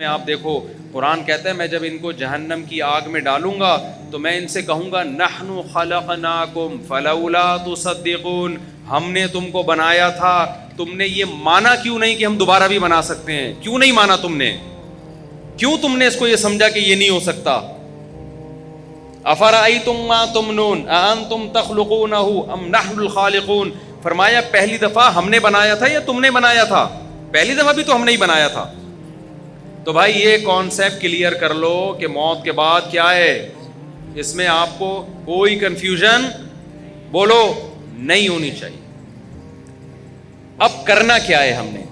میں آپ دیکھو قرآن کہتا ہے میں جب ان کو جہنم کی آگ میں ڈالوں گا تو میں ان سے کہوں گا نحن خلقناکم فلولا تصدقون، ہم نے تم کو بنایا تھا، تم نے یہ مانا کیوں نہیں کہ ہم دوبارہ بھی بنا سکتے ہیں؟ کیوں نہیں مانا تم نے؟ کیوں تم نے اس کو یہ سمجھا کہ یہ نہیں ہو سکتا؟ افرأیتم ما تمنون اانتم تخلقونہ ام نحن الخالقون، فرمایا پہلی دفعہ ہم نے بنایا تھا یا تم نے بنایا تھا؟ پہلی دفعہ بھی تو ہم نہیں بنایا تھا۔ تو بھائی یہ کانسیپٹ کلیئر کر لو کہ موت کے بعد کیا ہے، اس میں آپ کو کوئی کنفیوژن بولو نہیں ہونی چاہیے۔ اب کرنا کیا ہے؟ ہم نے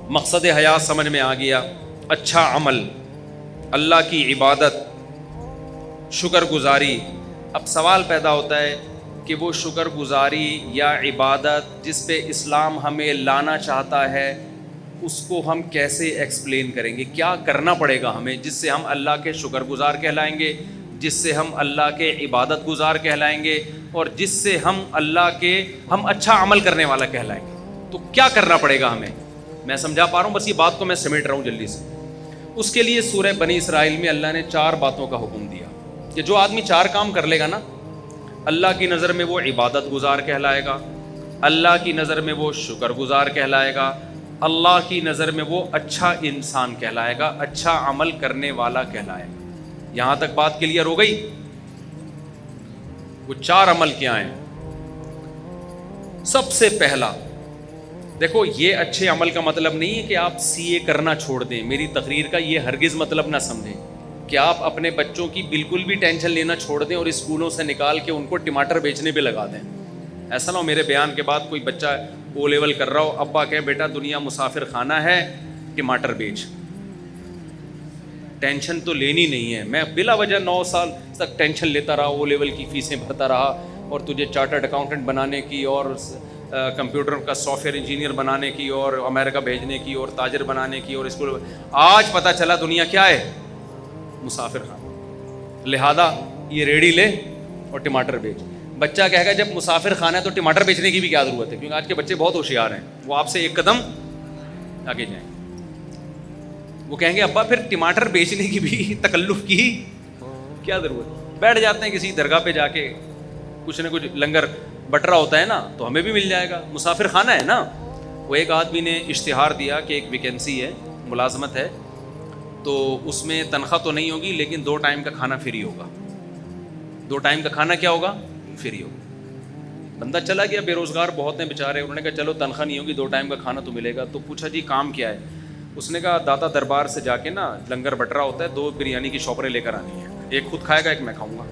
مقصد حیات سمجھ میں آ گیا، اچھا عمل، اللہ کی عبادت، شکر گزاری۔ اب سوال پیدا ہوتا ہے کہ وہ شکر گزاری یا عبادت جس پہ اسلام ہمیں لانا چاہتا ہے اس کو ہم کیسے ایکسپلین کریں گے؟ کیا کرنا پڑے گا ہمیں جس سے ہم اللہ کے شکر گزار کہلائیں گے، جس سے ہم اللہ کے عبادت گزار کہلائیں گے، اور جس سے ہم اللہ کے ہم اچھا عمل کرنے والا کہلائیں گے؟ تو کیا کرنا پڑے گا ہمیں؟ میں سمجھا پا رہا ہوں؟ بس یہ بات کو میں سمیٹ رہا ہوں جلدی سے۔ اس کے لیے سورہ بنی اسرائیل میں اللہ نے 4 باتوں کا حکم دیا کہ جو آدمی 4 کام کر لے گا نا، اللہ کی نظر میں وہ عبادت گزار کہلائے گا، اللہ کی نظر میں وہ شکر گزار کہلائے گا، اللہ کی نظر میں وہ اچھا انسان کہلائے گا، اچھا عمل کرنے والا کہلائے گا۔ یہاں تک بات کلیئر ہو گئی؟ وہ 4 عمل کیا ہیں؟ سب سے پہلا دیکھو، یہ اچھے عمل کا مطلب نہیں ہے کہ آپ CA کرنا چھوڑ دیں، میری تقریر کا یہ ہرگز مطلب نہ سمجھیں کہ آپ اپنے بچوں کی بالکل بھی ٹینشن لینا چھوڑ دیں اور اسکولوں سے نکال کے ان کو ٹماٹر بیچنے پہ لگا دیں۔ ایسا نہ ہو میرے بیان کے بعد کوئی بچہ او لیول کر رہا ہو، ابا کہے بیٹا دنیا مسافر خانہ ہے، ٹماٹر بیچ۔ ٹینشن تو لینی نہیں ہے۔ میں بلا وجہ 9 سال تک ٹینشن لیتا رہا، او لیول کی فیسیں بھرتا رہا، اور تجھے چارٹرڈ اکاؤنٹنٹ بنانے کی اور کمپیوٹر کا سافٹ ویئر انجینئر بنانے کی اور امریکہ بھیجنے کی اور تاجر بنانے کی، اور اسکول آج پتہ چلا دنیا کیا ہے؟ مسافر خانہ۔ لہذا یہ ریڑھی لے اور ٹماٹر بیچ۔ بچہ کہے گا جب مسافر خانہ ہے تو ٹماٹر بیچنے کی بھی کیا ضرورت ہے؟ کیونکہ آج کے بچے بہت ہوشیار ہیں، وہ آپ سے ایک قدم آگے جائیں۔ وہ کہیں گے ابا پھر ٹماٹر بیچنے کی بھی تکلف کی کیا ضرورت؟ بیٹھ جاتے ہیں کسی درگاہ پہ جا کے، کچھ نہ کچھ لنگر بٹ رہا ہوتا ہے نا، تو ہمیں بھی مل جائے گا، مسافر خانہ ہے نا۔ وہ ایک آدمی نے اشتہار دیا کہ ایک ویکینسی ہے، ملازمت ہے، تو اس میں تنخواہ تو نہیں ہوگی لیکن 2 ٹائم کا کھانا فری ہوگا۔ 2 ٹائم کا کھانا کیا ہوگا؟ فری ہوگا۔ بندہ چلا گیا، بے روزگار بہت ہیں بیچارے، انہوں نے کہا چلو تنخواہ نہیں ہوگی 2 ٹائم کا کھانا تو ملے گا۔ تو پوچھا جی کام کیا ہے؟ اس نے کہا داتا دربار سے جا کے نا لنگر بٹ رہا ہوتا ہے، 2 بریانی کی شاپریں لے کر آنی ہیں، ایک خود کھائے گا ایک میں کھاؤں گا۔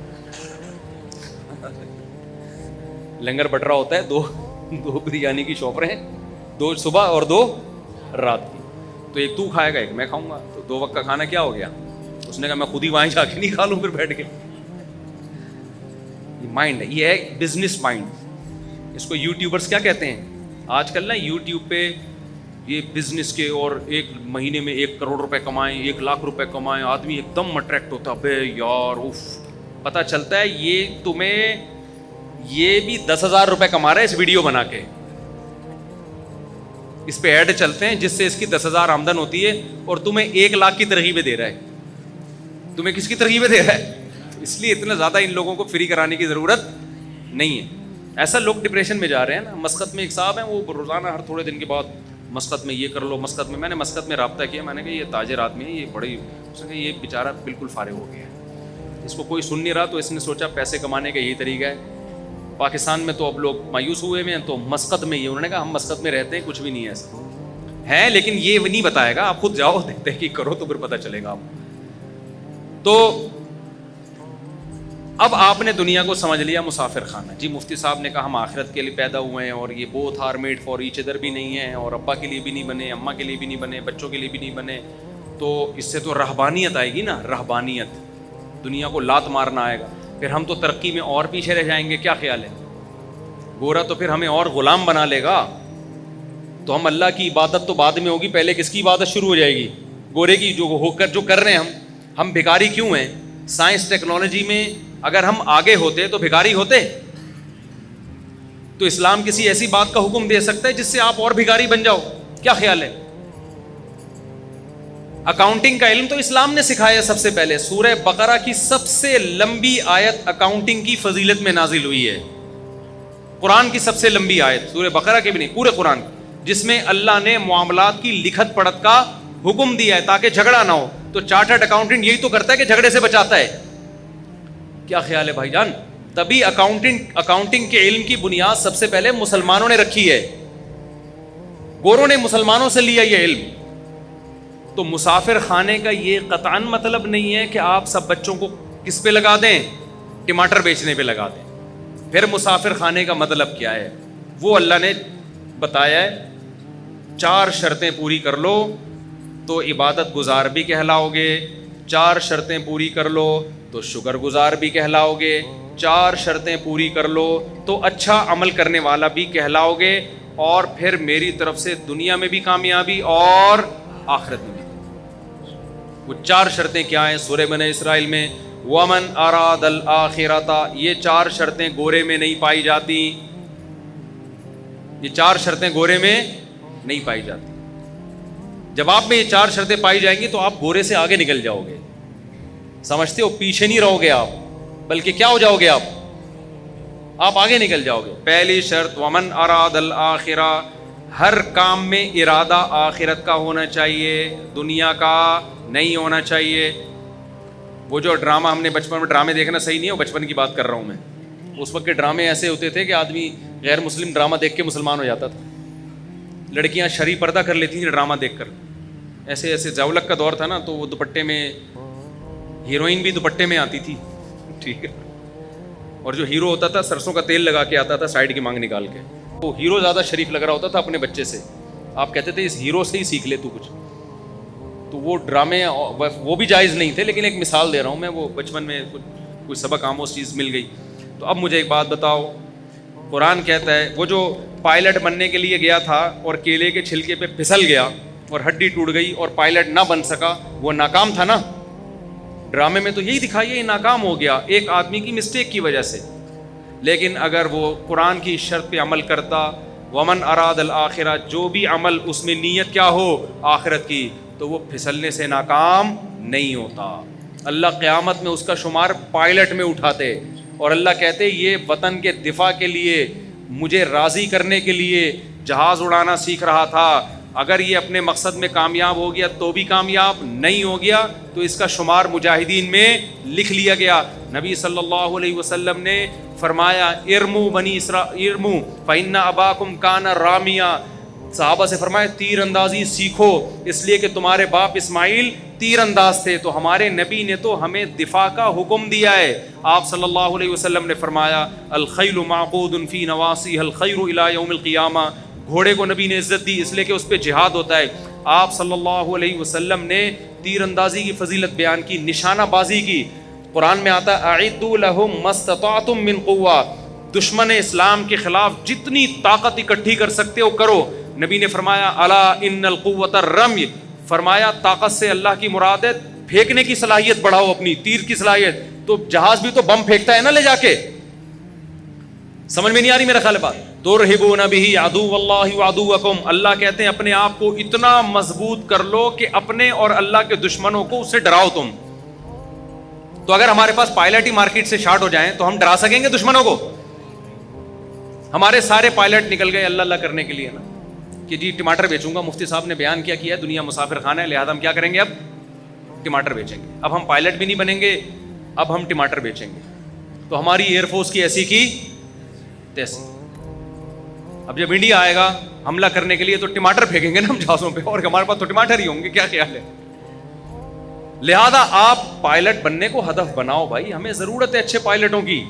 لنگر بٹ رہا ہوتا ہے، 2 بریانی کی شاپریں، 2 صبح اور 2 رات کی، تو ایک تو کھائے گا ایک میں کھاؤں گا، تو 2 وقت کا کھانا کیا ہو گیا؟ اس نے کہا میں خود ہی وہاں جا کے نہیں کھا لوں پھر بیٹھ کے۔ یہ مائنڈ ہے، یہ ہے بزنس مائنڈ۔ اس کو یوٹیوبرز کیا کہتے ہیں آج کل نا؟ یوٹیوب پہ یہ بزنس کے، اور 1 مہینے میں 1 کروڑ روپے کمائیں، 1 لاکھ روپے کمائیں، آدمی ایک دم اٹریکٹ ہوتا ہے، بے یار اف، پتہ چلتا ہے یہ تمہیں یہ بھی 10,000 روپے کما رہا ہے اس ویڈیو بنا کے، اس پہ ایڈ چلتے ہیں جس سے اس کی 10,000 آمدن ہوتی ہے، اور تمہیں 1 لاکھ کی ترغیبیں دے رہا ہے۔ تمہیں کس کی ترغیبیں دے رہا ہے؟ اس لیے اتنا زیادہ ان لوگوں کو فری کرانے کی ضرورت نہیں ہے۔ ایسا لوگ ڈپریشن میں جا رہے ہیں نا۔ مسقط میں ایک صاحب ہیں، وہ روزانہ ہر تھوڑے دن کے بعد مسقط میں یہ کر لو، مسقط میں نے مسقط میں رابطہ کیا، میں نے کہا یہ تاجر آدمی ہے، یہ بڑی، اس نے کہا یہ بیچارہ بالکل فارغ ہو گیا ہے، اس کو کوئی سن نہیں رہا، تو اس نے سوچا پیسے کمانے کا یہی طریقہ ہے۔ پاکستان میں تو اب لوگ مایوس ہوئے ہیں، تو مسقط میں یہ، انہوں نے کہا ہم مسقط میں رہتے ہیں، کچھ بھی نہیں ہے ایسا ہے، لیکن یہ نہیں بتائے گا، آپ خود جاؤ تحقیق کرو تو پھر پتہ چلے گا آپ۔ تو اب آپ نے دنیا کو سمجھ لیا مسافر خانہ۔ جی مفتی صاحب نے کہا ہم آخرت کے لیے پیدا ہوئے ہیں، اور یہ both are made for each other بھی نہیں ہیں، اور ابا کے لیے بھی نہیں بنے، اماں کے لیے بھی نہیں بنے، بچوں کے لیے بھی نہیں بنے، تو اس سے تو رہبانیت آئے گی نا، رہبانیت، دنیا کو لات مارنا آئے گا، پھر ہم تو ترقی میں اور پیچھے رہ جائیں گے۔ کیا خیال ہے؟ گورا تو پھر ہمیں اور غلام بنا لے گا، تو ہم اللہ کی عبادت تو بعد میں ہوگی، پہلے کس کی عبادت شروع ہو جائے گی؟ گورے کی، جو کر رہے ہیں ہم بھکاری کیوں ہیں؟ سائنس ٹیکنالوجی میں اگر ہم آگے ہوتے تو بھکاری ہوتے؟ تو اسلام کسی ایسی بات کا حکم دے سکتا ہے جس سے آپ اور بھکاری بن جاؤ؟ کیا خیال ہے؟ اکاؤنٹنگ کا علم تو اسلام نے سکھایا سب سے پہلے. سورہ بقرہ کی سب سے لمبی آیت اکاؤنٹنگ کی فضیلت میں نازل ہوئی ہے. قرآن کی سب سے لمبی آیت سورہ بقرہ کی بھی نہیں, پورے قرآن کی, جس میں اللہ نے معاملات کی لکھت پڑھت کا حکم دیا ہے تاکہ جھگڑا نہ ہو. تو چارٹرڈ اکاؤنٹنٹ یہی تو کرتا ہے کہ جھگڑے سے بچاتا ہے. کیا خیال ہے بھائی جان؟ تبھی اکاؤنٹنگ کے علم کی بنیاد سب سے پہلے مسلمانوں نے رکھی ہے. گوروں نے مسلمانوں سے لیا یہ علم. تو مسافر خانے کا یہ قطعاً مطلب نہیں ہے کہ آپ سب بچوں کو کس پہ لگا دیں, ٹماٹر بیچنے پہ لگا دیں. پھر مسافر خانے کا مطلب کیا ہے؟ وہ اللہ نے بتایا ہے 4 شرطیں پوری کر لو تو عبادت گزار بھی کہلاؤ گے, 4 شرطیں پوری کر لو تو شکر گزار بھی کہلاؤ گے, 4 شرطیں پوری کر لو تو اچھا عمل کرنے والا بھی کہلاؤ گے, اور پھر میری طرف سے دنیا میں بھی کامیابی اور آخرت میں بھی. وہ 4 شرطیں کیا ہیں؟ سورہ بنی اسرائیل میں وَمَنْ أَرَادَ الْآخِرَةَ, یہ 4 شرطیں گورے میں نہیں پائی جاتی. یہ 4 شرطیں گورے میں نہیں پائی جاتی. جب آپ میں یہ 4 شرطیں پائی جائیں گی تو آپ گورے سے آگے نکل جاؤ گے. سمجھتے ہو؟ پیچھے نہیں رہو گے آپ, بلکہ کیا ہو جاؤ گے آپ آگے نکل جاؤ گے. پہلی شرط وَمَنْ أَرَادَ الْآخِرَةَ, ہر کام میں ارادہ آخرت کا ہونا چاہیے, دنیا کا نہیں ہونا چاہیے. وہ جو ڈرامہ ہم نے بچپن میں, ڈرامے دیکھنا صحیح نہیں ہے, بچپن کی بات کر رہا ہوں میں. اس وقت کے ڈرامے ایسے ہوتے تھے کہ آدمی غیر مسلم ڈرامہ دیکھ کے مسلمان ہو جاتا تھا. لڑکیاں شرعی پردہ کر لیتی تھیں ڈرامہ دیکھ کر. ایسے ایسے زولق کا دور تھا نا, تو وہ دوپٹے میں, ہیروئن بھی دوپٹے میں آتی تھی, ٹھیک ہے, اور جو ہیرو ہوتا تھا سرسوں کا تیل لگا کے آتا تھا سائڈ کی مانگ نکال کے. وہ ہیرو زیادہ شریف لگ رہا ہوتا تھا اپنے بچے سے. آپ کہتے تھے اس ہیرو سے ہی سیکھ لے تو کچھ. تو وہ ڈرامے وہ بھی جائز نہیں تھے, لیکن ایک مثال دے رہا ہوں میں. وہ بچپن میں کوئی سبق آموز چیز مل گئی. تو اب مجھے ایک بات بتاؤ, قرآن کہتا ہے وہ جو پائلٹ بننے کے لیے گیا تھا اور کیلے کے چھلکے پہ پھسل گیا اور ہڈی ٹوٹ گئی اور پائلٹ نہ بن سکا, وہ ناکام تھا نا. ڈرامے میں تو یہی دکھائی ہے, یہ ناکام ہو گیا ایک آدمی کی مسٹیک کی وجہ سے. لیکن اگر وہ قرآن کی شرط پہ عمل کرتا, ومن اراد الآخرہ, جو بھی عمل اس میں نیت کیا ہو آخرت کی, تو وہ پھسلنے سے ناکام نہیں ہوتا. اللہ قیامت میں اس کا شمار پائلٹ میں اٹھاتے, اور اللہ کہتے یہ وطن کے دفاع کے لیے, مجھے راضی کرنے کے لیے جہاز اڑانا سیکھ رہا تھا. اگر یہ اپنے مقصد میں کامیاب ہو گیا تو بھی کامیاب, نہیں ہو گیا تو اس کا شمار مجاہدین میں لکھ لیا گیا. نبی صلی اللہ علیہ وسلم نے فرمایا ارمو بنی اسرائیل ارمو فإن اباکم کان رامیا. صحابہ سے فرمایا تیر اندازی سیکھو, اس لیے کہ تمہارے باپ اسماعیل تیر انداز تھے. تو ہمارے نبی نے تو ہمیں دفاع کا حکم دیا ہے. آپ صلی اللہ علیہ وسلم نے فرمایا الخیل معقود فی نواصیھا الخیر الی یوم القیامہ. گھوڑے کو نبی نے عزت دی اس لیے کہ اس پہ جہاد ہوتا ہے. آپ صلی اللہ علیہ وسلم نے تیر اندازی کی فضیلت بیان کی, نشانہ بازی کی. قرآن میں آتا ہے اعدوا لهم ما استطعتم من قوہ, دشمن اسلام کے خلاف جتنی طاقت اکٹھی کر سکتے ہو کرو. نبی نے فرمایا الا ان القوۃ الرمی, فرمایا طاقت سے اللہ کی مراد ہے پھینکنے کی صلاحیت بڑھاؤ, اپنی تیر کی صلاحیت. تو جہاز بھی تو بم پھینکتا ہے نا لے جا کے. سمجھ میں نہیں آ رہی میرا خیال بات؟ ترہبون بہ عدو اللہ وعدوکم, اللہ کہتے ہیں اپنے آپ کو اتنا مضبوط کر لو کہ اپنے اور اللہ کے دشمنوں کو اس سے ڈراؤ تم. تو اگر ہمارے پاس پائلٹ ہی مارکیٹ سے شارٹ ہو جائیں تو ہم ڈرا سکیں گے دشمنوں کو؟ ہمارے سارے پائلٹ نکل گئے اللہ اللہ کرنے کے لیے نا, کہ جی ٹماٹر بیچوں گا, مفتی صاحب نے بیان کیا دنیا مسافر خانہ ہے, لہذا ہم کیا کریں گے, اب ٹماٹر بیچیں گے. اب ہم پائلٹ بھی نہیں بنیں گے, اب ہم ٹماٹر بیچیں گے. تو ہماری ایئر فورس کی ایسی کی تیسی. اب جب انڈیا آئے گا حملہ کرنے کے لیے تو ٹماٹر پھینکیں گے نا ہم جہازوں پہ, اور ہمارے پاس تو ٹماٹر ہی ہوں گے. کیا خیال ہے؟ لہذا آپ پائلٹ بننے کو ہدف بناؤ بھائی. ہمیں ضرورت ہے اچھے پائلٹوں کی,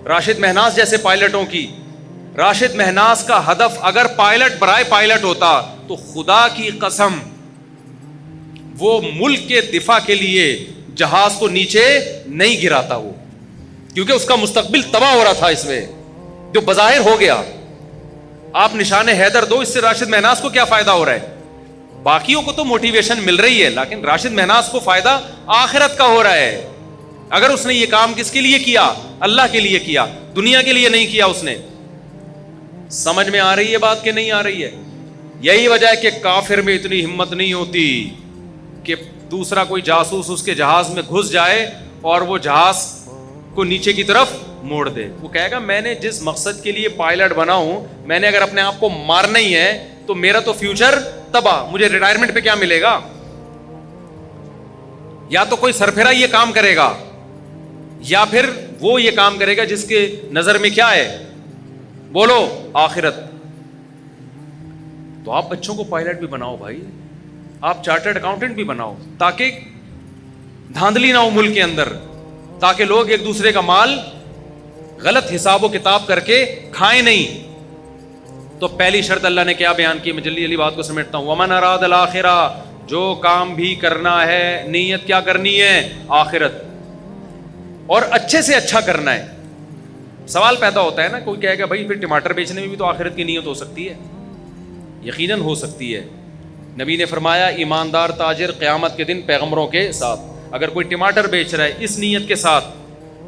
راشد مہناز جیسے پائلٹوں کی. راشد مہناز کا ہدف اگر پائلٹ برائے پائلٹ ہوتا تو خدا کی قسم وہ ملک کے دفاع کے لیے جہاز کو نیچے نہیں گراتا وہ, کیونکہ اس کا مستقبل تباہ ہو رہا تھا اس میں, جو بظاہر ہو گیا. آپ نشان حیدر دو, اس سے راشد مہناز کو کیا فائدہ ہو رہا ہے؟ باقیوں کو تو موٹیویشن مل رہی ہے, لیکن راشد مہناز کو فائدہ آخرت کا ہو رہا ہے. اگر اس نے یہ کام کس کے لیے کیا؟ اللہ کے لیے کیا, دنیا کے لیے نہیں کیا اس نے. سمجھ میں آ رہی ہے بات کہ نہیں آ رہی ہے؟ یہی وجہ ہے کہ کافر میں اتنی ہمت نہیں ہوتی کہ دوسرا کوئی جاسوس اس کے جہاز میں گھس جائے اور وہ جہاز کو نیچے کی طرف موڑ دے. وہ کہے گا میں نے جس مقصد کے لیے پائلٹ بنا ہوں, میں نے اگر اپنے آپ کو مارنا ہی ہے تو میرا تو فیوچر تباہ, مجھے ریٹائرمنٹ پہ کیا ملے گا. یا تو کوئی سرفرا یہ کام کرے گا, یا پھر وہ یہ کام کرے گا جس کے نظر میں کیا ہے, بولو, آخرت. تو آپ بچوں کو پائلٹ بھی بناؤ بھائی, آپ چارٹرڈ اکاؤنٹنٹ بھی بناؤ, تاکہ دھاندلی نہ ہو ملک کے اندر, تاکہ لوگ ایک دوسرے کا مال غلط حساب و کتاب کر کے کھائیں نہیں. تو پہلی شرط اللہ نے کیا بیان کی, میں جلدی جلدی بات کو سمیٹتا ہوں. ومن اراد الاخرہ, جو کام بھی کرنا ہے نیت کیا کرنی ہے, آخرت, اور اچھے سے اچھا کرنا ہے. سوال پیدا ہوتا ہے نا, کوئی کہے گا بھائی پھر ٹماٹر بیچنے میں بھی تو آخرت کی نیت ہو سکتی ہے. یقیناً ہو سکتی ہے. نبی نے فرمایا ایماندار تاجر قیامت کے دن پیغمبروں کے ساتھ. اگر کوئی ٹماٹر بیچ رہا ہے اس نیت کے ساتھ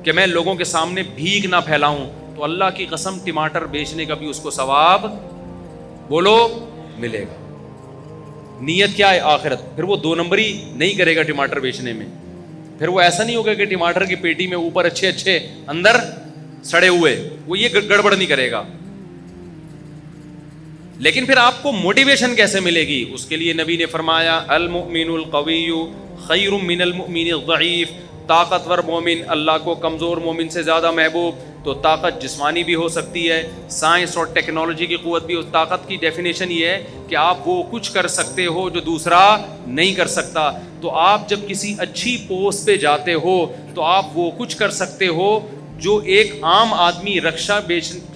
کہ میں لوگوں کے سامنے بھیک نہ پھیلاؤں, تو اللہ کی قسم ٹماٹر بیچنے کا بھی اس کو ثواب, بولو, ملے گا. نیت کیا ہے, آخرت. پھر وہ 2 نمبری نہیں کرے گا ٹماٹر بیچنے میں. پھر وہ ایسا نہیں ہوگا کہ ٹماٹر کی پیٹی میں اوپر اچھے اچھے اندر سڑے ہوئے, وہ یہ گڑبڑ نہیں کرے گا. لیکن پھر آپ کو موٹیویشن کیسے ملے گی, اس کے لیے نبی نے فرمایا المؤمن القوی خیر من المؤمن الضعیف. طاقتور مومن اللہ کو کمزور مومن سے زیادہ محبوب. تو طاقت جسمانی بھی ہو سکتی ہے, سائنس اور ٹیکنالوجی کی قوت بھی. طاقت کی ڈیفینیشن یہ ہے کہ آپ وہ کچھ کر سکتے ہو جو دوسرا نہیں کر سکتا. تو آپ جب کسی اچھی پوسٹ پہ جاتے ہو تو آپ وہ کچھ کر سکتے ہو جو ایک عام آدمی رکشہ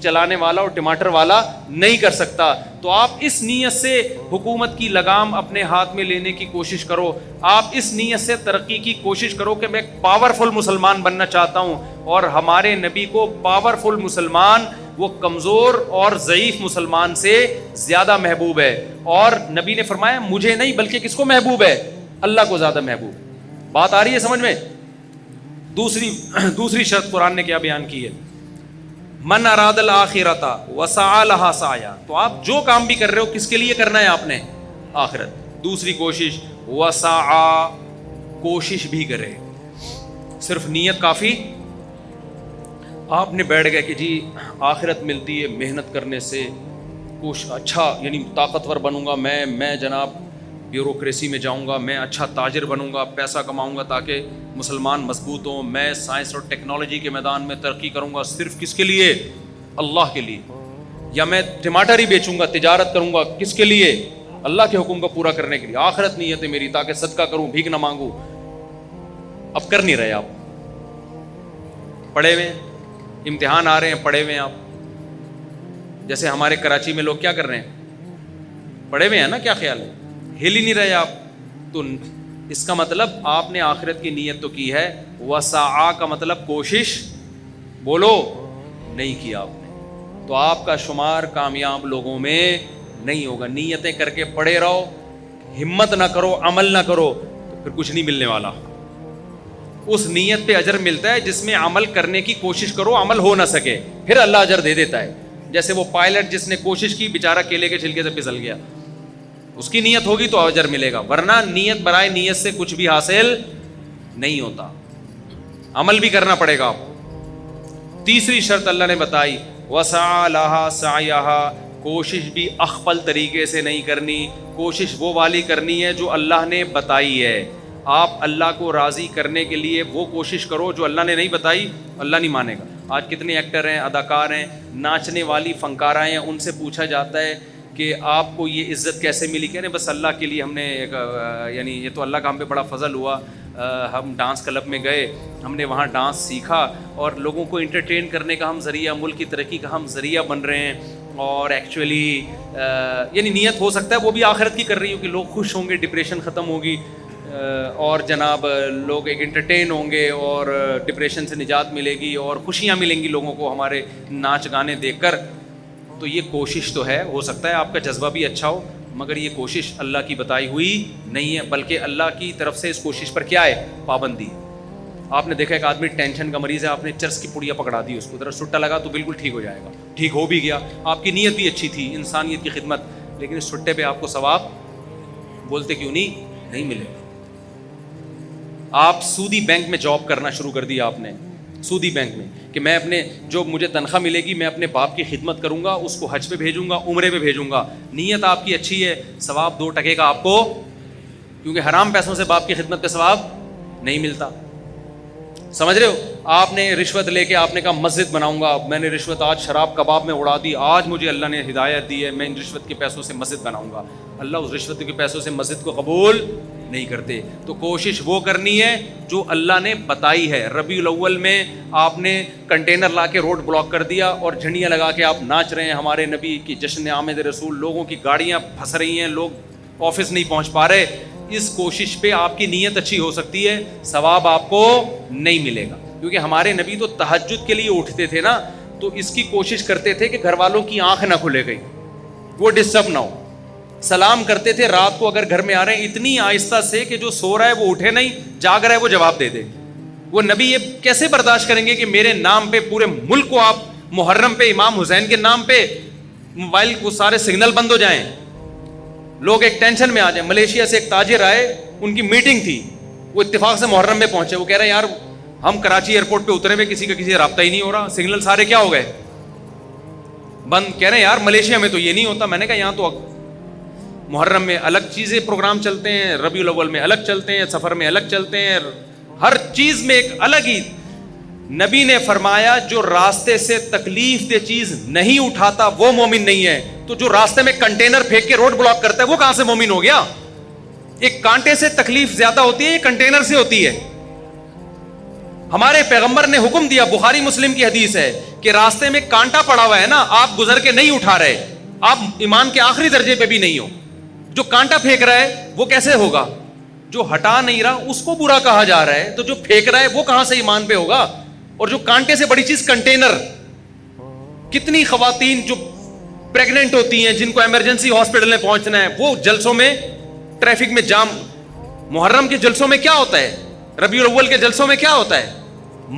چلانے والا اور ٹماٹر والا نہیں کر سکتا. تو آپ اس نیت سے حکومت کی لگام اپنے ہاتھ میں لینے کی کوشش کرو. آپ اس نیت سے ترقی کی کوشش کرو کہ میں ایک پاورفل مسلمان بننا چاہتا ہوں. اور ہمارے نبی کو پاورفل مسلمان وہ کمزور اور ضعیف مسلمان سے زیادہ محبوب ہے. اور نبی نے فرمایا مجھے نہیں بلکہ کس کو محبوب ہے, اللہ کو زیادہ محبوب. بات آ رہی ہے سمجھ میں. دوسری شرط قرآن نے کیا بیان کی ہے, من اراد الاخرۃ وسعى لها سعیا. تو آپ جو کام بھی کر رہے ہو کس کے لیے کرنا ہے, آپ نے آخرت. دوسری کوشش وسعى, کوشش بھی کرے. صرف نیت کافی, آپ نے بیٹھ گئے کہ جی آخرت ملتی ہے محنت کرنے سے, اچھا یعنی طاقتور بنوں گا میں جناب بیوروکریسی میں جاؤں گا, میں اچھا تاجر بنوں گا, پیسہ کماؤں گا تاکہ مسلمان مضبوط ہوں, میں سائنس اور ٹیکنالوجی کے میدان میں ترقی کروں گا. صرف کس کے لیے, اللہ کے لیے. یا میں ٹماٹر ہی بیچوں گا, تجارت کروں گا, کس کے لیے, اللہ کے حکم کو پورا کرنے کے لیے. آخرت نیت ہے میری, تاکہ صدقہ کروں, بھیک نہ مانگوں. اب کر نہیں رہے آپ, پڑھے ہوئے امتحان آ رہے ہیں, پڑھے ہوئے ہیں آپ. جیسے ہمارے کراچی میں لوگ کیا کر رہے ہیں, پڑھے ہوئے ہیں نا, کیا خیال ہے, ہل ہی نہیں رہے آپ. تو اس کا مطلب آپ نے آخرت کی نیت تو کی ہے. وسعا کا مطلب کوشش, بولو, نہیں کیا آپ نے, تو آپ کا شمار کامیاب لوگوں میں نہیں ہوگا. نیتیں کر کے پڑے رہو, ہمت نہ کرو, عمل نہ کرو, تو پھر کچھ نہیں ملنے والا. اس نیت پہ اجر ملتا ہے جس میں عمل کرنے کی کوشش کرو, عمل ہو نہ سکے, پھر اللہ اجر دے دیتا ہے. جیسے وہ پائلٹ جس نے کوشش کی, بیچارہ کیلے کے چھلکے سے پھسل گیا, اس کی نیت ہوگی تو اجر ملے گا, ورنہ نیت برائے نیت سے کچھ بھی حاصل نہیں ہوتا. عمل بھی کرنا پڑے گا. تیسری شرط اللہ نے بتائی وسعى لها سعيها, کوشش بھی اخفل طریقے سے نہیں کرنی, کوشش وہ والی کرنی ہے جو اللہ نے بتائی ہے. آپ اللہ کو راضی کرنے کے لیے وہ کوشش کرو جو اللہ نے نہیں بتائی, اللہ نہیں مانے گا. آج کتنے ایکٹر ہیں, اداکار ہیں, ناچنے والی فنکارہ ہیں, ان سے پوچھا جاتا ہے کہ آپ کو یہ عزت کیسے ملی, کہہ رہے بس اللہ کے لیے ہم نے ایک یعنی یہ تو اللہ کا ہم پہ بڑا فضل ہوا, ہم ڈانس کلب میں گئے, ہم نے وہاں ڈانس سیکھا اور لوگوں کو انٹرٹین کرنے کا ہم ذریعہ, ملک کی ترقی کا ہم ذریعہ بن رہے ہیں. اور ایکچولی یعنی نیت ہو سکتا ہے وہ بھی آخرت کی کر رہی ہو کہ لوگ خوش ہوں گے, ڈپریشن ختم ہوگی, اور جناب لوگ ایک انٹرٹین ہوں گے اور ڈپریشن سے نجات ملے گی اور خوشیاں ملیں گی لوگوں کو ہمارے ناچ گانے دیکھ کر. تو یہ کوشش تو ہے, ہو سکتا ہے آپ کا جذبہ بھی اچھا ہو, مگر یہ کوشش اللہ کی بتائی ہوئی نہیں ہے, بلکہ اللہ کی طرف سے اس کوشش پر کیا ہے, پابندی. آپ نے دیکھا ایک آدمی ٹینشن کا مریض ہے, آپ نے چرس کی پڑیا پکڑا دی, اس کو ذرا سٹا لگا تو بالکل ٹھیک ہو جائے گا, ٹھیک ہو بھی گیا, آپ کی نیت بھی اچھی تھی, انسانیت کی خدمت, لیکن اس سٹے پہ آپ کو ثواب بولتے کیوں نہیں ملے گا. آپ سودی بینک میں جاب کرنا شروع کر دیا آپ نے, سودی بینک میں, کہ میں اپنے جو مجھے تنخواہ ملے گی میں اپنے باپ کی خدمت کروں گا, اس کو حج پہ بھیجوں گا, عمرے پہ بھیجوں گا. نیت آپ کی اچھی ہے, ثواب 2 ٹکے کا آپ کو, کیونکہ حرام پیسوں سے باپ کی خدمت پہ ثواب نہیں ملتا. سمجھ رہے ہو؟ آپ نے رشوت لے کے آپ نے کہا مسجد بناؤں گا, میں نے رشوت آج شراب کباب میں اڑا دی, آج مجھے اللہ نے ہدایت دی ہے, میں ان رشوت کے پیسوں سے مسجد بناؤں گا. اللہ اس رشوت کے پیسوں سے مسجد کو قبول نہیں کرتے. تو کوشش وہ کرنی ہے جو اللہ نے بتائی ہے. ربیع الاول میں آپ نے کنٹینر لا کے روڈ بلاک کر دیا اور جھنڈیاں لگا کے آپ ناچ رہے ہیں ہمارے نبی کی جشن آمد رسول, لوگوں کی گاڑیاں پھنس رہی ہیں, لوگ آفس نہیں پہنچ پا رہے. اس کوشش پہ آپ کی نیت اچھی ہو سکتی ہے, ثواب آپ کو نہیں ملے گا. کیونکہ ہمارے نبی تو تہجد کے لیے اٹھتے تھے نا, تو اس کی کوشش کرتے تھے کہ گھر والوں کی آنکھ نہ کھلے گئی, وہ ڈسٹرب نہ ہو. سلام کرتے تھے رات کو اگر گھر میں آ رہے ہیں اتنی آہستہ سے کہ جو سو رہا ہے وہ اٹھے نہیں, جاگ رہا ہے وہ جواب دے دے. وہ نبی یہ کیسے برداشت کریں گے کہ میرے نام پہ پورے ملک کو آپ محرم پہ امام حسین کے نام پہ موبائل کو سارے سگنل بند ہو جائیں, لوگ ایک ٹینشن میں آ جائیں. ملیشیا سے ایک تاجر آئے, ان کی میٹنگ تھی, وہ اتفاق سے محرم میں پہنچے. وہ کہہ رہے ہیں یار ہم کراچی ایئرپورٹ پہ اترے ہوئے, کسی کا کسی سے رابطہ ہی نہیں ہو رہا, سگنل سارے کیا ہو گئے, بند. کہہ رہے ہیں یار ملیشیا میں تو یہ نہیں ہوتا. میں نے کہا یہاں تو محرم میں الگ چیزیں پروگرام چلتے ہیں, ربیع الاول میں الگ چلتے ہیں, سفر میں الگ چلتے ہیں, ہر چیز میں ایک الگ ہی. نبی نے فرمایا جو راستے سے تکلیف دہ چیز نہیں اٹھاتا وہ مومن نہیں ہے. تو جو راستے میں کنٹینر پھینک کے روڈ بلاک کرتا ہے وہ کہاں سے مومن ہو گیا؟ ایک کانٹے سے تکلیف زیادہ ہوتی ہے, یہ کنٹینر سے ہوتی ہے. ہمارے پیغمبر نے حکم دیا, بخاری مسلم کی حدیث ہے, کہ راستے میں کانٹا پڑا ہوا ہے نا, آپ گزر کے نہیں اٹھا رہے, آپ ایمان کے آخری درجے پہ بھی نہیں ہو. جو کانٹا پھینک رہا ہے وہ کیسے ہوگا؟ جو ہٹا نہیں رہا اس کو برا کہا جا رہا ہے, تو جو پھینک رہا ہے وہ کہاں سے ایمان پہ ہوگا؟ اور جو کانٹے سے بڑی چیز کنٹینر. کتنی خواتین جو پریگننٹ ہوتی ہیں, جن کو ایمرجنسی ہاسپٹل میں پہنچنا ہے, وہ جلسوں میں ٹریفک میں جام. محرم کے جلسوں میں کیا ہوتا ہے, ربیع الاول کے جلسوں میں کیا ہوتا ہے؟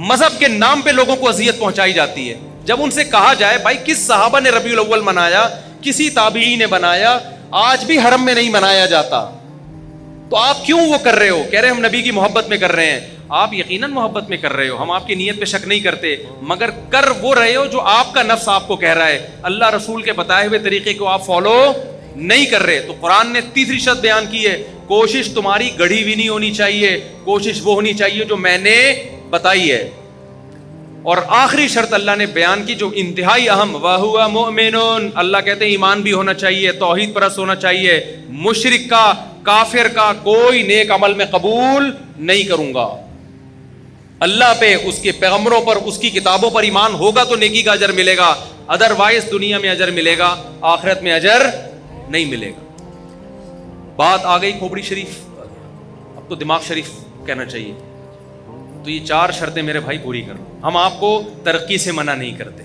مذہب کے نام پہ لوگوں کو اذیت پہنچائی جاتی ہے. جب ان سے کہا جائے بھائی کس صحابہ نے ربیع الاول منایا, کسی تابعی نے بنایا, آج بھی حرم میں نہیں منایا جاتا, تو آپ کیوں وہ کر رہے ہو؟ کہہ رہے ہم نبی کی محبت میں کر رہے ہیں. آپ یقیناً محبت میں کر رہے ہو, ہم آپ کی نیت پہ شک نہیں کرتے, مگر کر وہ رہے ہو جو آپ کا نفس آپ کو کہہ رہا ہے. اللہ رسول کے بتائے ہوئے طریقے کو آپ فالو نہیں کر رہے. تو قرآن نے تیسری شرط بیان کی ہے, کوشش تمہاری گڑھی ہوئی نہیں ہونی چاہیے, کوشش وہ ہونی چاہیے جو میں نے بتائی ہے. اور آخری شرط اللہ نے بیان کی جو انتہائی اہم, وَهُوَ مُؤْمِنٌ, اللہ کہتے ہیں ایمان بھی ہونا چاہیے, توحید پرست ہونا چاہیے. مشرک کا, کافر کا کوئی نیک عمل میں قبول نہیں کروں گا. اللہ پہ, اس کے پیغمبروں پر, اس کی کتابوں پر ایمان ہوگا تو نیکی کا اجر ملے گا, ادروائز دنیا میں اجر ملے گا, آخرت میں اجر نہیں ملے گا. بات آ گئی کھوپڑی شریف, اب تو دماغ شریف کہنا چاہیے. تو یہ 4 شرطیں میرے بھائی پوری کرو. ہم آپ کو ترقی سے منع نہیں کرتے,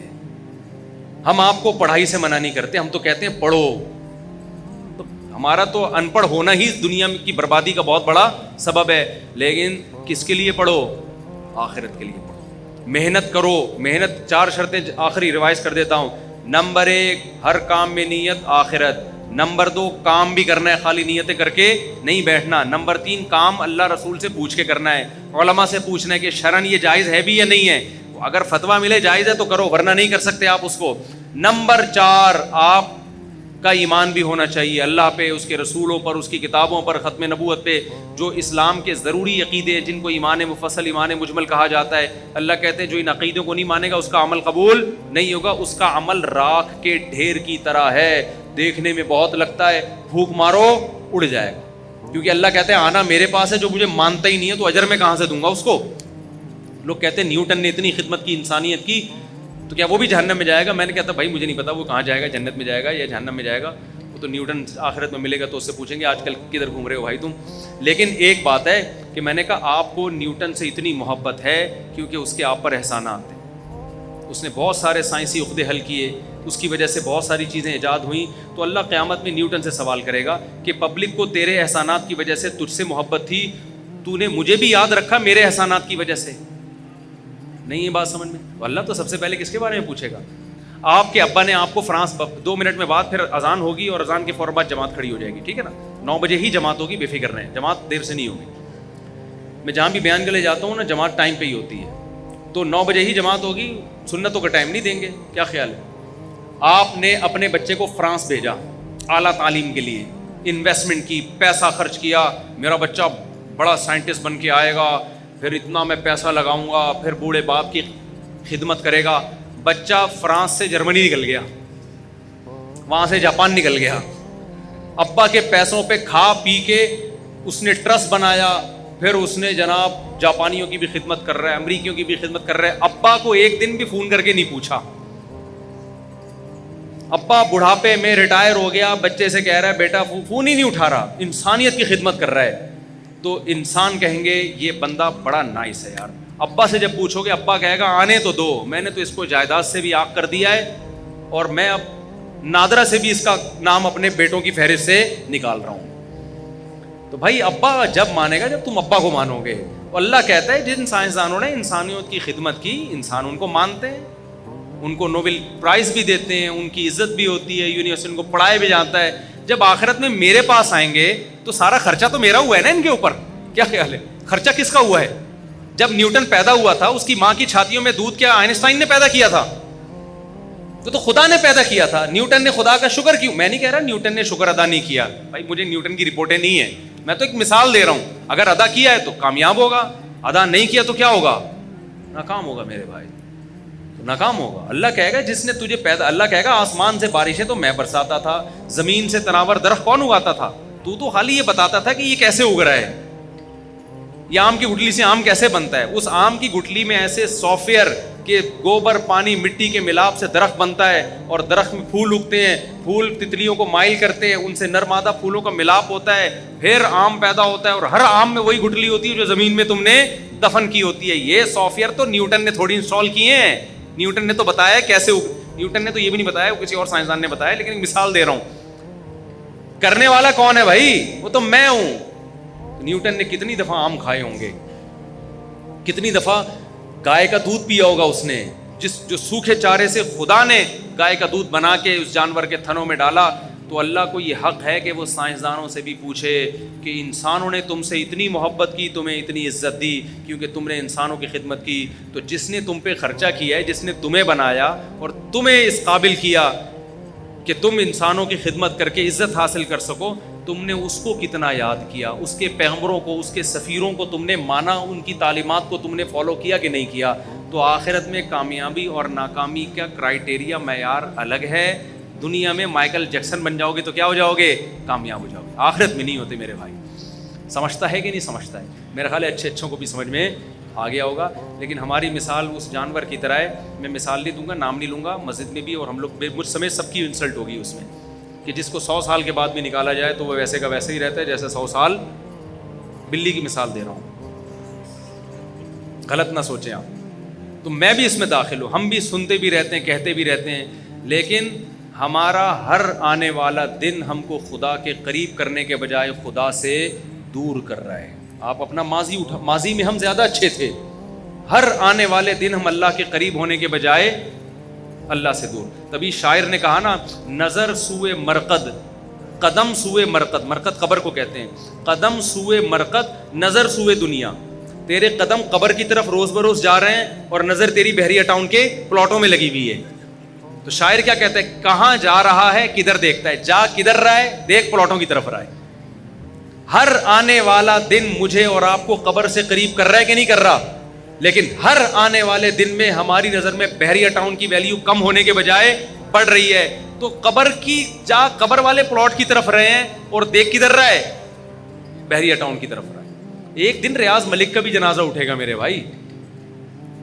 ہم آپ کو پڑھائی سے منع نہیں کرتے, ہم تو کہتے ہیں پڑھو. تو ہمارا تو ان پڑھ ہونا ہی دنیا کی بربادی کا بہت بڑا سبب ہے. لیکن کس کے لیے پڑھو؟ آخرت کے لیے پڑھو, محنت کرو. محنت 4 شرطیں آخری ریوائز کر دیتا ہوں. نمبر 1, ہر کام میں نیت آخرت. نمبر 2, کام بھی کرنا ہے, خالی نیتیں کر کے نہیں بیٹھنا. نمبر 3, کام اللہ رسول سے پوچھ کے کرنا ہے, علماء سے پوچھنا ہے کہ شرعن یہ جائز ہے بھی یا نہیں ہے. اگر فتویٰ ملے جائز ہے تو کرو, ورنہ نہیں کر سکتے آپ اس کو. نمبر 4, آپ کا ایمان بھی ہونا چاہیے اللہ پہ, اس کے رسولوں پر, اس کی کتابوں پر, ختم نبوت پہ, جو اسلام کے ضروری عقیدے جن کو ایمان مفصل, ایمان مجمل کہا جاتا ہے. اللہ کہتے ہیں جو ان عقیدوں کو نہیں مانے گا اس کا عمل قبول نہیں ہوگا. اس کا عمل راکھ کے ڈھیر کی طرح ہے, دیکھنے میں بہت لگتا ہے, پھونک مارو اڑ جائے گا. کیونکہ اللہ کہتے ہیں آنا میرے پاس ہے, جو مجھے مانتا ہی نہیں ہے تو اجر میں کہاں سے دوں گا اس کو. لوگ کہتے ہیں نیوٹن نے اتنی خدمت کی انسانیت کی, تو کیا وہ بھی جہنم میں جائے گا؟ میں نے کہتا بھائی مجھے نہیں پتا وہ کہاں جائے گا, جنت میں جائے گا یا جہنم میں جائے گا. وہ تو نیوٹن آخرت میں ملے گا تو اس سے پوچھیں گے آج کل کدھر گھوم رہے ہو بھائی تم. لیکن ایک بات ہے کہ میں نے کہا آپ کو نیوٹن سے اتنی محبت ہے کیونکہ اس کے آپ پر احسانات ہیں. اس نے بہت سارے سائنسی عقدے حل کیے, اس کی وجہ سے بہت ساری چیزیں ایجاد ہوئیں. تو اللہ قیامت میں نیوٹن سے سوال کرے گا کہ پبلک کو تیرے احسانات کی وجہ سے تجھ سے محبت تھی, تو نے مجھے بھی یاد رکھا میرے احسانات کی وجہ سے نہیں. یہ بات سمجھ میں؟ تو اللہ تو سب سے پہلے کس کے بارے میں پوچھے گا؟ آپ کے ابا نے آپ کو فرانس 2 منٹ میں بعد پھر اذان ہوگی اور اذان کے فوراً بعد جماعت کھڑی ہو جائے گی, ٹھیک ہے نا, 9 بجے ہی جماعت ہوگی, بے فکر رہیں, جماعت دیر سے نہیں ہوگی. میں جہاں بھی بیان کے لیے جاتا ہوں نا, جماعت ٹائم پہ ہی ہوتی ہے, تو 9 بجے ہی جماعت ہوگی, سنتوں کا ٹائم نہیں دیں گے. کیا خیال ہے؟ آپ نے اپنے بچے کو فرانس بھیجا اعلیٰ تعلیم کے لیے, انویسٹمنٹ کی, پیسہ خرچ کیا, میرا بچہ بڑا سائنٹسٹ بن کے آئے گا, پھر اتنا میں پیسہ لگاؤں گا, پھر بوڑھے باپ کی خدمت کرے گا. بچہ فرانس سے جرمنی نکل گیا, وہاں سے جاپان نکل گیا, ابا کے پیسوں پہ کھا پی کے اس نے ٹرسٹ بنایا, پھر اس نے جناب جاپانیوں کی بھی خدمت کر رہا ہے, امریکیوں کی بھی خدمت کر رہا ہے. ابا کو ایک دن بھی فون کر کے نہیں پوچھا. ابا بڑھاپے میں ریٹائر ہو گیا, بچے سے کہہ رہا ہے بیٹا فون ہی نہیں اٹھا رہا, انسانیت کی خدمت کر رہا ہے. تو انسان کہیں گے یہ بندہ بڑا نائس ہے یار. ابا سے جب پوچھو گے, ابا کہے گا آنے تو دو, میں نے تو اس کو جائیداد سے بھی آگ کر دیا ہے, اور میں اب نادرہ سے بھی اس کا نام اپنے بیٹوں کی فہرست سے نکال رہا ہوں. تو بھائی ابا جب مانے گا جب تم ابا کو مانو گے. اللہ کہتا ہے جن سائنسدانوں نے انسانیت کی خدمت کی, انسان ان کو مانتے ہیں, ان کو نوبل پرائز بھی دیتے ہیں, ان کی عزت بھی ہوتی ہے, یونیورسٹی ان کو پڑھایا بھی جاتا ہے. جب آخرت میں میرے پاس آئیں گے تو سارا خرچہ تو میرا ہوا ہے نا ان کے اوپر. کیا خیال ہے؟ خرچہ کس کا ہوا ہے؟ جب نیوٹن پیدا ہوا تھا اس کی ماں کی چھاتیوں میں دودھ کیا آئنسٹائن نے پیدا کیا تھا؟ تو خدا نے پیدا کیا تھا. نیوٹن نے خدا کا شکر کیوں؟ میں نہیں کہہ رہا نیوٹن نے شکر ادا نہیں کیا, بھائی مجھے نیوٹن کی رپورٹیں نہیں ہیں, میں تو ایک مثال دے رہا ہوں. اگر ادا کیا ہے تو کامیاب ہوگا, ادا نہیں کیا تو کیا ہوگا؟ ناکام ہوگا میرے بھائی, ناکام ہوگا. اللہ کہے گا جس نے تجھے پیدا, اللہ کہے گا آسمان سے بارشیں تو میں برساتا تھا, زمین سے تناور درخت کون اگاتا تھا؟ تو خالی یہ بتاتا تھا کہ یہ کیسے اگ رہا ہے, یہ آم کی گٹلی سے آم کیسے بنتا ہے. اس آم کی گٹلی میں ایسے سافٹ ویئر کہ گوبر پانی مٹی کے ملاپ سے درخت بنتا ہے, اور درخت میں پھول اگتے ہیں, پھول تتلیوں کو مائل کرتے ہیں, ان سے نر مادہ پھولوں کا ملاپ ہوتا ہے, پھر آم پیدا ہوتا ہے, اور ہر آم میں وہی گٹلی ہوتی ہے جو زمین میں تم نے دفن کی ہوتی ہے. یہ سافٹ ویئر تو نیوٹن نے تھوڑی انسٹال کیے ہیں, نیوٹن نے تو بتایا کیسے, نیوٹن نے تو یہ بھی نہیں بتایا, کسی اور سائنسدان نے بتایا, لیکن مثال دے رہا ہوں. کرنے والا کون ہے بھائی؟ وہ تو میں ہوں. نیوٹن نے کتنی دفعہ آم کھائے ہوں گے, کتنی دفعہ گائے کا دودھ پیا ہوگا اس نے, جو سوکھے چارے سے خدا نے گائے کا دودھ بنا کے اس جانور کے تھنوں میں ڈالا. تو اللہ کو یہ حق ہے کہ وہ سائنسدانوں سے بھی پوچھے کہ انسانوں نے تم سے اتنی محبت کی, تمہیں اتنی عزت دی کیونکہ تم نے انسانوں کی خدمت کی. تو جس نے تم پہ خرچہ کیا ہے, جس نے تمہیں بنایا اور تمہیں اس قابل کیا کہ تم انسانوں کی خدمت کر کے عزت حاصل کر سکو, تم نے اس کو کتنا یاد کیا, اس کے پیغمبروں کو, اس کے سفیروں کو تم نے مانا, ان کی تعلیمات کو تم نے فالو کیا کہ نہیں کیا. تو آخرت میں کامیابی اور ناکامی کا کرائٹیریا, معیار الگ ہے. دنیا میں مائیکل جیکسن بن جاؤ گے تو کیا ہو جاؤ گے؟ کامیاب ہو جاؤ گے. آخرت میں نہیں ہوتے میرے بھائی. سمجھتا ہے کہ نہیں سمجھتا ہے؟ میرا خیال ہے اچھوں کو بھی سمجھ میں آ گیا ہوگا. لیکن ہماری مثال اس جانور کی طرح ہے. میں مثال نہیں دوں گا, نام نہیں لوں گا, مسجد میں بھی اور ہم لوگ مجھ سمیت سب کی انسلٹ ہوگی اس میں, کہ جس کو 100 سال کے بعد بھی نکالا جائے تو وہ ویسے کا ویسے ہی رہتا ہے جیسے 100 سال. بلی کی مثال دے رہا ہوں, غلط نہ سوچیں آپ. تو میں بھی اس میں داخل ہوں, ہم بھی سنتے بھی رہتے ہیں, کہتے بھی رہتے ہیں, لیکن ہمارا ہر آنے والا دن ہم کو خدا کے قریب کرنے کے بجائے خدا سے دور کر رہا ہے. آپ اپنا ماضی میں ہم زیادہ اچھے تھے, ہر آنے والے دن ہم اللہ کے قریب ہونے کے بجائے اللہ سے دور. تبھی شاعر نے کہا نا, نظر سوئے مرقد قدم سوئے مرقد, مرقد قبر کو کہتے ہیں, قدم سوئے مرقد نظر سوئے دنیا. تیرے قدم قبر کی طرف روز بروز جا رہے ہیں اور نظر تیری بحریہ ٹاؤن کے پلاٹوں میں لگی ہوئی ہے. تو شاعر کیا کہتا ہے, کہاں جا رہا ہے کدھر دیکھتا ہے, جا کدھر رہا ہے, دیکھ پلاٹوں کی طرف رہا ہے. ہر آنے والا دن مجھے اور آپ کو قبر سے قریب کر رہا ہے کہ نہیں کر رہا؟ لیکن ہر آنے والے دن میں ہماری نظر میں بحریہ ٹاؤن کی ویلیو کم ہونے کے بجائے بڑھ رہی ہے. تو قبر کی جا قبر والے پلاٹ کی طرف رہے ہیں اور دیکھ کدھر رہا ہے؟ بحریہ ٹاؤن کی طرف رہا ہے. ایک دن ریاض ملک کا بھی جنازہ اٹھے گا میرے بھائی,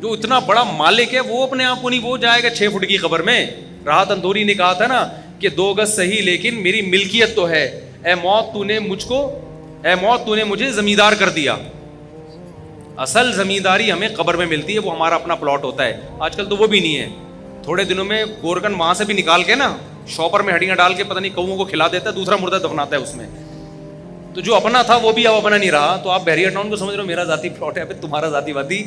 جو اتنا بڑا مالک ہے وہ اپنے آپ کو نہیں, وہ جائے گا 6 فٹ کی قبر میں. راحت اندوری نے کہا تھا نا کہ 2 گز صحیح لیکن میری ملکیت تو ہے, اے موت تو نے مجھے زمیندار کر دیا. اصل زمینداری ہمیں قبر میں ملتی ہے, وہ ہمارا اپنا پلاٹ ہوتا ہے. آج کل تو وہ بھی نہیں ہے. تھوڑے دنوں میں گورکن وہاں سے بھی نکال کے نا شاپر میں ہڈیاں ڈال کے پتہ نہیں کوؤں کو کھلا دیتا ہے, دوسرا مردہ دفناتا ہے اس میں. تو جو اپنا تھا وہ بھی اب اپنا نہیں رہا. تو آپ بحریہ ٹاؤن کو سمجھ رہے ہو میرا ذاتی پلاٹ ہے, پھر تمہارا ذاتی واتی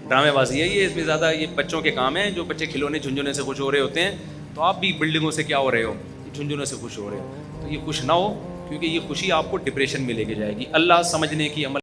ڈرامے بازی ہے یہ. اس میں زیادہ یہ بچوں کے کام ہیں, جو بچے کھلونے جھنجھونے سے خوش ہو رہے ہوتے ہیں. تو آپ بھی بلڈنگوں سے کیا ہو رہے ہو, جھنجھنوں سے خوش ہو رہے ہو. تو یہ خوش نہ ہو, کیونکہ یہ خوشی آپ کو ڈپریشن میں لے کے جائے گی. اللہ سمجھنے کی عمل